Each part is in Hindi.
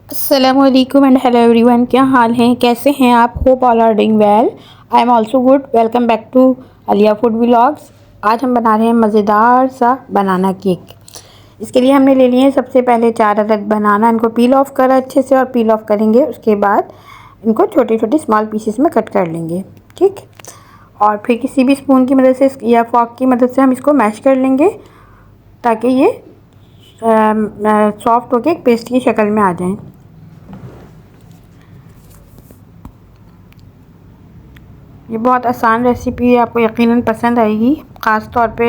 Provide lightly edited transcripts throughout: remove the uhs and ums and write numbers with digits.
Assalamualaikum and hello everyone। क्या हाल हैं, कैसे हैं आप? Hope all are doing well. I am also good. Welcome back to Alia food vlogs. आज हम बना रहे हैं मज़ेदार सा बनाना केक। इसके लिए हमने ले लिए हैं सबसे पहले 4 अदद बनाना। इनको पील ऑफ करा अच्छे से और पील ऑफ करेंगे। उसके बाद इनको छोटे छोटे स्मॉल पीसेस में कट कर लेंगे, ठीक। और फिर किसी भी स्पून की मदद से या फॉक की मदद से हम इसको मैश कर लेंगे ताकि ये सॉफ्ट होके एक पेस्ट की शक्ल में आ जाएं। ये बहुत आसान रेसिपी है, आपको यकीनन पसंद आएगी, ख़ास तौर पे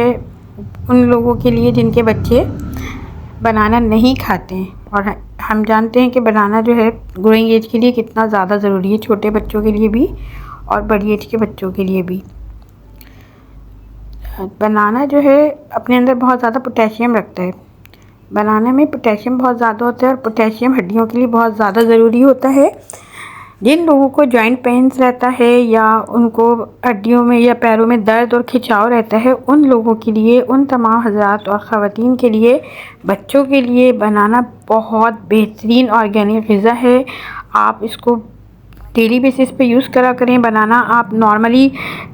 उन लोगों के लिए जिनके बच्चे बनाना नहीं खाते हैं। और हम जानते हैं कि बनाना जो है ग्रोइंग एज के लिए कितना ज़्यादा ज़रूरी है, छोटे बच्चों के लिए भी और बड़ी एज के बच्चों के लिए भी। बनाना जो है अपने अंदर बहुत ज़्यादा पोटेशियम रखता है। बनाने में पोटेशियम बहुत ज़्यादा होता है और पोटेशियम हड्डियों के लिए बहुत ज़्यादा ज़रूरी होता है। जिन लोगों को जॉइंट पेन्स रहता है या उनको हड्डियों में या पैरों में दर्द और खिंचाव रहता है, उन लोगों के लिए, उन तमाम हज़रात और ख़वातीन के लिए, बच्चों के लिए बनाना बहुत बेहतरीन ऑर्गेनिक ग़िज़ा है। आप इसको डेली बेसिस पे यूज़ करा करें। बनाना आप नॉर्मली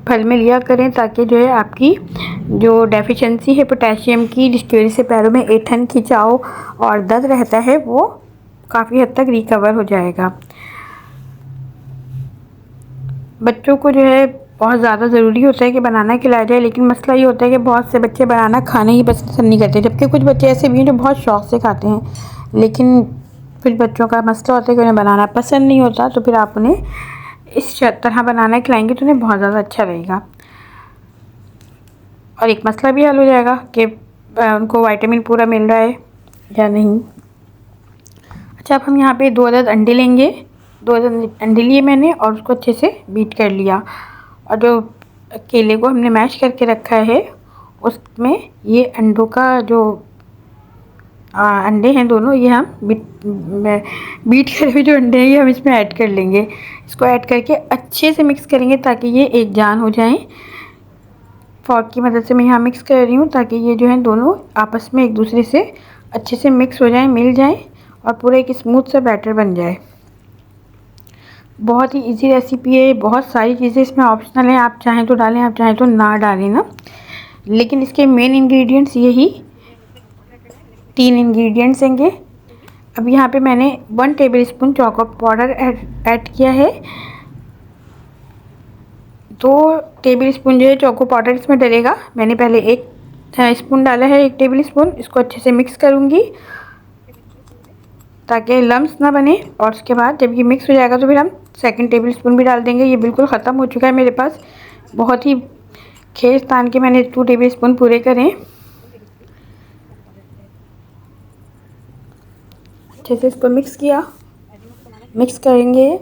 फल में लिया करें ताकि जो है आपकी जो डेफिशिएंसी है पोटेशियम की, जिसकी वजह से पैरों में ऐंठन, खिंचाव और दर्द रहता है, वो काफ़ी हद तक रिकवर हो जाएगा। बच्चों को जो है बहुत ज़्यादा ज़रूरी होता है कि बनाना खिलाया जाए, लेकिन मसला ये होता है कि बहुत से बच्चे बनाना खाना ही पसंद नहीं करते, जबकि कुछ बच्चे ऐसे भी हैं जो बहुत शौक़ से खाते हैं। लेकिन कुछ बच्चों का मसला होता है कि उन्हें बनाना पसंद नहीं होता, तो फिर आप उन्हें इस तरह बनाना खिलाएंगे तो उन्हें बहुत ज़्यादा अच्छा रहेगा। और एक मसला भी हल हो जाएगा कि उनको विटामिन पूरा मिल रहा है या नहीं। अच्छा, अब हम यहाँ पे 2 अदद अंडे लेंगे। 2 अदद अंडे लिए मैंने और उसको अच्छे से बीट कर लिया। और जो केले को हमने मैश करके रखा है उसमें ये अंडों का जो अंडे हैं दोनों, ये हम बीट करे हुए जो अंडे हैं ये हम इसमें ऐड कर लेंगे। इसको ऐड करके अच्छे से मिक्स करेंगे ताकि ये एक जान हो जाएं। फॉर्क की मदद से मैं यहाँ मिक्स कर रही हूँ ताकि ये जो है दोनों आपस में एक दूसरे से अच्छे से मिक्स हो जाएं, मिल जाएं और पूरा एक स्मूथ सा बैटर बन जाए। बहुत ही इजी रेसिपी है। बहुत सारी चीज़ें इसमें ऑप्शनल हैं, आप चाहें तो डालें, आप चाहें तो ना डालें ना, लेकिन इसके मेन इंग्रेडिएंट्स यही 3 इंग्रेडिएंट्स होंगे। अब यहाँ पे मैंने 1 टेबलस्पून चॉको पाउडर ऐड किया है। 2 टेबलस्पून जो है चॉको पाउडर इसमें डलेगा। मैंने पहले 1 स्पून डाला है, 1 टेबलस्पून। इसको अच्छे से मिक्स करूँगी ताकि लम्स ना बने। और उसके बाद जब ये मिक्स हो जाएगा तो फिर हम 2 टेबलस्पून भी डाल देंगे। ये बिल्कुल ख़त्म हो चुका है मेरे पास, बहुत ही खेस तान के मैंने 2 टेबलस्पून पूरे करें। अच्छे से इसको मिक्स किया, मिक्स करेंगे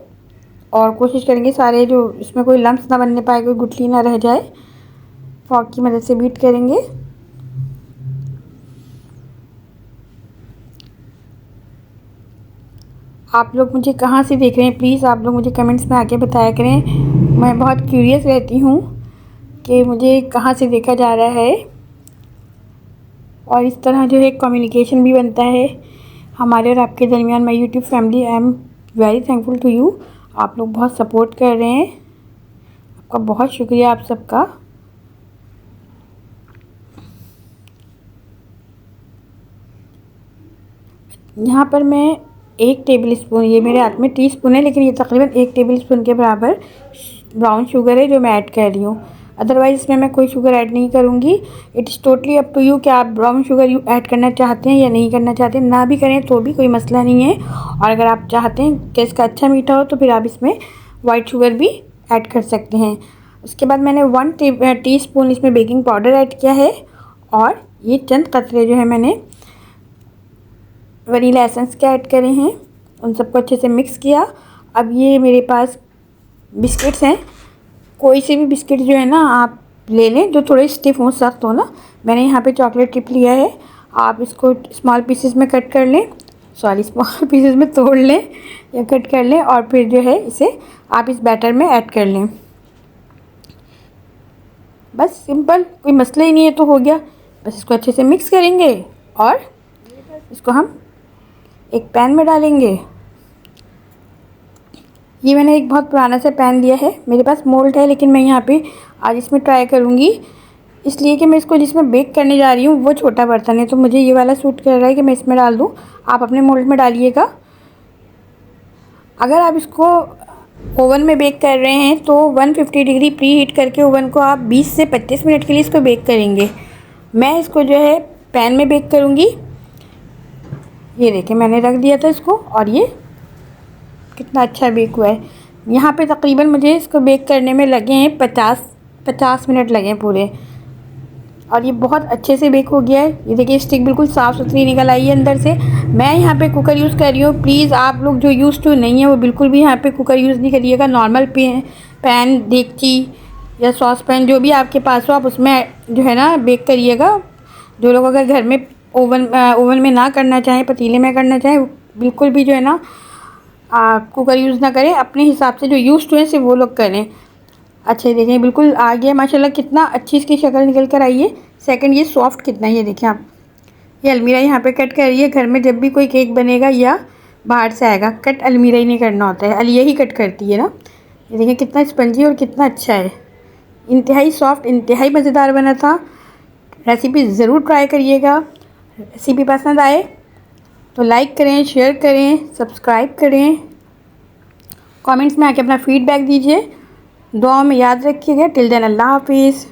और कोशिश करेंगे सारे जो इसमें कोई लम्स ना बनने पाए, कोई गुठली ना रह जाए। फॉर्क की मदद से बीट करेंगे। आप लोग मुझे कहाँ से देख रहे हैं, प्लीज़ आप लोग मुझे कमेंट्स में आके बताया करें। मैं बहुत क्यूरियस रहती हूँ कि मुझे कहाँ से देखा जा रहा है। और इस तरह जो है कम्युनिकेशन भी बनता है हमारे और आपके दरमियान। My YouTube family, I am very thankful to you. आप लोग बहुत सपोर्ट कर रहे हैं, आपका बहुत शुक्रिया आप सबका। यहाँ पर मैं 1 टेबलस्पून, ये मेरे हाथ में टीस्पून है लेकिन ये तकरीबन 1 टेबलस्पून के बराबर ब्राउन शुगर है जो मैं ऐड कर रही हूँ। अदरवाइज़ इसमें मैं कोई शुगर ऐड नहीं करूँगी। It is totally up to you कि आप ब्राउन शुगर ऐड करना चाहते हैं या नहीं करना चाहते। ना भी करें तो भी कोई मसला नहीं है। और अगर आप चाहते हैं कि इसका अच्छा मीठा हो तो फिर आप इसमें वाइट शुगर भी ऐड कर सकते हैं। उसके बाद मैंने 1 टीस्पून इसमें बेकिंग पाउडर ऐड किया है और ये चंद कतरे जो है मैंने वनीला एसेंस के ऐड करे हैं। उन सबको अच्छे से मिक्स किया। अब ये मेरे पास बिस्किट्स हैं, कोई से भी बिस्किट जो है ना आप ले लें जो थोड़े स्टिफ हो, सख्त हो ना। मैंने यहाँ पे चॉकलेट चिप लिया है। आप इसको स्मॉल पीसेस में कट कर लें, स्मॉल पीसेस में तोड़ लें या कट कर लें और फिर जो है इसे आप इस बैटर में ऐड कर लें। बस सिंपल, कोई मसला ही नहीं है, तो हो गया। बस इसको अच्छे से मिक्स करेंगे और इसको हम एक पैन में डालेंगे। ये मैंने एक बहुत पुराना सा पैन लिया है, मेरे पास मोल्ड है लेकिन मैं यहाँ पे आज इसमें ट्राई करूँगी, इसलिए कि मैं इसको जिसमें बेक करने जा रही हूँ वो छोटा बर्तन है, तो मुझे ये वाला सूट कर रहा है कि मैं इसमें डाल दूँ। आप अपने मोल्ड में डालिएगा। अगर आप इसको ओवन में बेक कर रहे हैं तो 150 डिग्री प्री हीट करके ओवन को आप 20 से 25 मिनट के लिए इसको बेक करेंगे। मैं इसको जो है पैन में बेक करूँगी। ये देखिए मैंने रख दिया था इसको और ये कितना अच्छा बेक हुआ है। यहाँ पे तकरीबन मुझे इसको बेक करने में लगे हैं 50 मिनट लगे हैं पूरे, और ये बहुत अच्छे से बेक हो गया है। ये देखिए स्टिक बिल्कुल साफ़ सुथरी निकल आई है अंदर से। मैं यहाँ पे कुकर यूज़ कर रही हूँ। प्लीज़ आप लोग जो यूज़ टू नहीं है वो बिल्कुल भी यहाँ पे कुकर यूज़ नहीं करिएगा। नॉर्मल पैन देगची या सॉस पैन जो भी आपके पास हो आप उसमें जो है ना बेक करिएगा। जो लोग अगर घर में ओवन में ना करना चाहें, पतीले में करना चाहें, बिल्कुल भी जो है ना कुकर यूज़ ना करें। अपने हिसाब से जो यूज़ टू है सिर्फ वो लोग करें। अच्छा ये देखें बिल्कुल आ गया माशाल्लाह, कितना अच्छी इसकी शक्ल निकल कर आई है। सेकंड ये सॉफ्ट कितना है, ये देखें आप। ये अलमीरा यहाँ पे कट कर रही है। घर में जब भी कोई केक बनेगा या बाहर से आएगा, कट अलमीरा ही नहीं करना होता है, अलिया ही कट करती है ना। ये देखें कितना स्पंजी और कितना अच्छा है, इंतहाई सॉफ्ट, इंतहाई मज़ेदार बना था। रेसिपी ज़रूर ट्राई करिएगा। रेसिपी पसंद आए तो लाइक करें, शेयर करें, सब्सक्राइब करें, कमेंट्स में आके अपना फ़ीडबैक दीजिए। दुआ में याद रखिएगा। टिल देन अल्लाह हाफिज़।